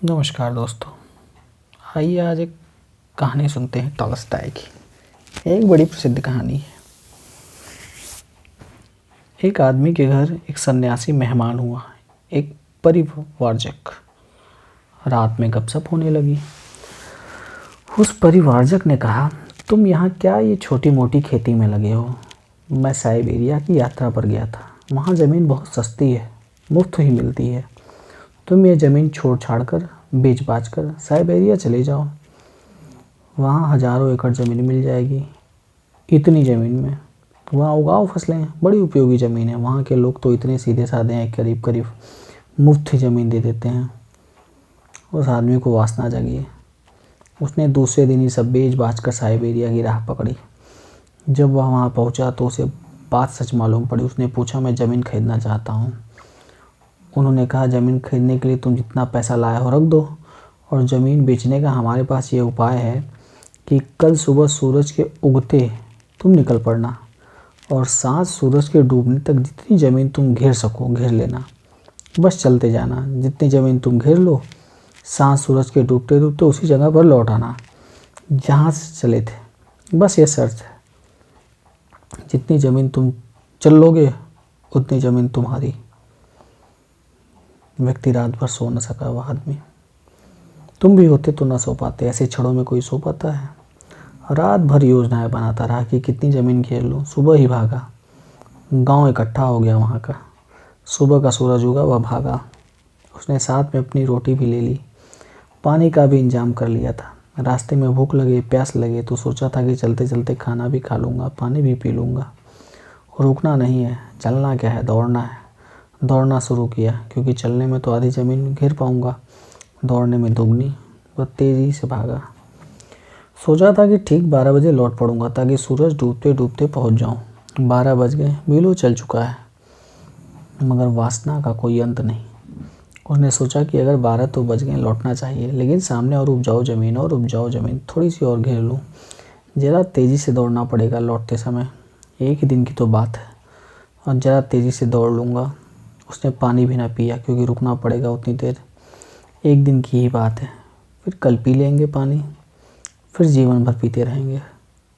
नमस्कार दोस्तों। आइए आज एक कहानी सुनते हैं टॉलस्टॉय की। एक बड़ी प्रसिद्ध कहानी है। एक आदमी के घर एक सन्यासी मेहमान हुआ, एक परिव्राजक। रात में गपशप होने लगी। उस परिव्राजक ने कहा, तुम यहाँ क्या ये छोटी मोटी खेती में लगे हो? मैं साइबेरिया की यात्रा पर गया था। वहाँ ज़मीन बहुत सस्ती है, मुफ्त ही मिलती है। तुम ये ज़मीन छोड़ छाड़ कर बेच बाच कर साइबेरिया चले जाओ। वहाँ हज़ारों एकड़ ज़मीन मिल जाएगी। इतनी ज़मीन में वहाँ उगाओ फसलें, बड़ी उपयोगी ज़मीन है। वहाँ के लोग तो इतने सीधे साधे हैं, करीब करीब मुफ्त ही ज़मीन दे देते हैं। उस आदमी को वासना जगी। उसने दूसरे दिन ही सब बेच बाच कर साइबेरिया की राह पकड़ी। जब वह वहाँ पहुँचा तो उसे बात सच मालूम पड़ी। उसने पूछा, मैं ज़मीन खरीदना चाहता हूँ। उन्होंने कहा, ज़मीन खरीदने के लिए तुम जितना पैसा लाए हो रख दो, और ज़मीन बेचने का हमारे पास ये उपाय है कि कल सुबह सूरज के उगते तुम निकल पड़ना, और साँझ सूरज के डूबने तक जितनी ज़मीन तुम घेर सको घेर लेना। बस चलते जाना, जितनी ज़मीन तुम घेर लो, साँझ सूरज के डूबते डूबते उसी जगह पर लौट आना जहाँ से चले थे। बस ये शर्त है, जितनी ज़मीन तुम चल लोगे उतनी ज़मीन तुम्हारी। व्यक्ति रात भर सो न सका। वह आदमी, तुम भी होते तो न सो पाते। ऐसे क्षणों में कोई सो पाता है? रात भर योजनाएं बनाता रहा कि कितनी ज़मीन घेर लूँ। सुबह ही भागा। गांव इकट्ठा हो गया वहाँ का। सुबह का सूरज उगा, वह भागा। उसने साथ में अपनी रोटी भी ले ली, पानी का भी इंतजाम कर लिया था। रास्ते में भूख लगे, प्यास लगे तो सोचा था कि चलते चलते खाना भी खा लूँगा, पानी भी पी लूँगा। रुकना नहीं है, चलना क्या है, दौड़ना है। दौड़ना शुरू किया, क्योंकि चलने में तो आधी ज़मीन घेर पाऊँगा, दौड़ने में दुगनी। वह तेज़ी से भागा। सोचा था कि ठीक 12 बजे लौट पड़ूंगा, ताकि सूरज डूबते डूबते पहुंच जाऊं। 12 बज गए, मीलों चल चुका है, मगर वासना का कोई अंत नहीं। उसने सोचा कि अगर 12 तो बज गए, लौटना चाहिए, लेकिन सामने और उपजाऊ ज़मीन थोड़ी सी और घेर लूँ। ज़रा तेज़ी से दौड़ना पड़ेगा लौटते समय, एक ही दिन की तो बात है, और ज़रा तेज़ी से दौड़ लूँगा। उसने पानी भी ना पिया, क्योंकि रुकना पड़ेगा उतनी देर। एक दिन की ही बात है, फिर कल पी लेंगे पानी, फिर जीवन भर पीते रहेंगे।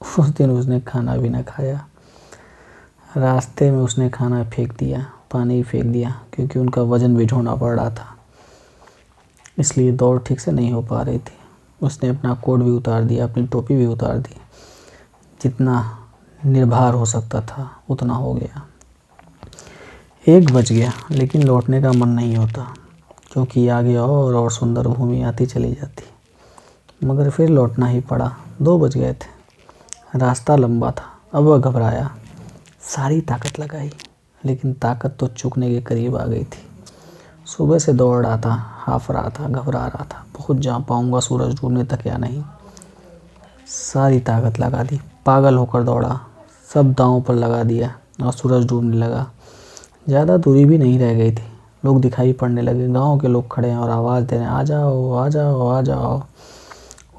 उस दिन उसने खाना भी ना खाया। रास्ते में उसने खाना फेंक दिया, पानी फेंक दिया, क्योंकि उनका वज़न भी ढोना पड़ रहा था, इसलिए दौड़ ठीक से नहीं हो पा रही थी। उसने अपना कोट भी उतार दिया, अपनी टोपी भी उतार दी। जितना निर्भर हो सकता था उतना हो गया। 1 बज गया, लेकिन लौटने का मन नहीं होता, क्योंकि आगे और सुंदर भूमि आती चली जाती। मगर फिर लौटना ही पड़ा। 2 बज गए थे। रास्ता लंबा था। अब वह घबराया, सारी ताकत लगाई, लेकिन ताकत तो चूकने के करीब आ गई थी। सुबह से दौड़ रहा था, हाफ रहा था, घबरा रहा था, पहुंच जा पाऊंगा सूरज डूबने तक या नहीं। सारी ताकत लगा दी, पागल होकर दौड़ा, सब दांव पर लगा दिया, और सूरज डूबने लगा। ज़्यादा दूरी भी नहीं रह गई थी। लोग दिखाई पड़ने लगे। गांव के लोग खड़े हैं और आवाज़ दे रहे हैं, आ जाओ आ जाओ आ जाओ।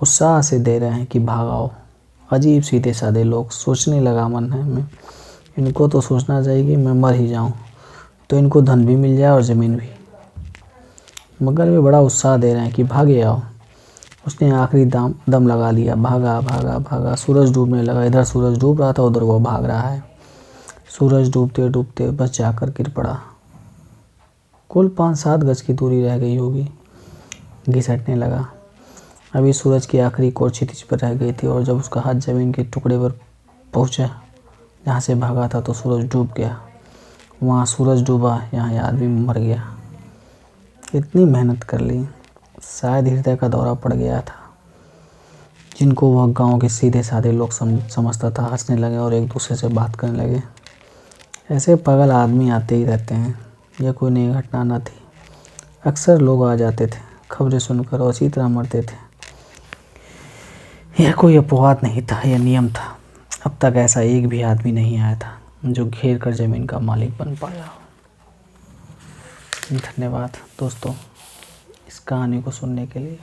उत्साह से दे रहे हैं कि भागाओ। अजीब सीधे साधे लोग। सोचने लगा मन में, इनको तो सोचना चाहिए कि मैं मर ही जाऊं, तो इनको धन भी मिल जाए और ज़मीन भी। मगर वे बड़ा उत्साह दे रहे हैं कि भागे आओ। उसने आखिरी दम लगा लिया। भागा भागा भागा। सूरज डूबने लगा। इधर सूरज डूब रहा था, उधर वो भाग रहा है। सूरज डूबते डूबते बस जाकर गिर पड़ा। कुल 5-7 गज की दूरी रह गई होगी। घिसटने लगा। अभी सूरज की आखिरी कोर क्षितिज पर रह गई थी, और जब उसका हाथ ज़मीन के टुकड़े पर पहुंचा जहाँ से भागा था, तो सूरज डूब गया। वहाँ सूरज डूबा, यहाँ ये आदमी मर गया। इतनी मेहनत कर ली, शायद हृदय का दौरा पड़ गया था। जिनको वह गांव के सीधे साधे लोग समझता था, हंसने लगे और एक दूसरे से बात करने लगे। ऐसे पागल आदमी आते ही रहते हैं। यह कोई नई घटना न थी। अक्सर लोग आ जाते थे, खबरें सुनकर, और इसी तरह मरते थे। यह कोई अपवाद नहीं था, यह नियम था। अब तक ऐसा एक भी आदमी नहीं आया था जो घेर कर ज़मीन का मालिक बन पाया। धन्यवाद दोस्तों इस कहानी को सुनने के लिए।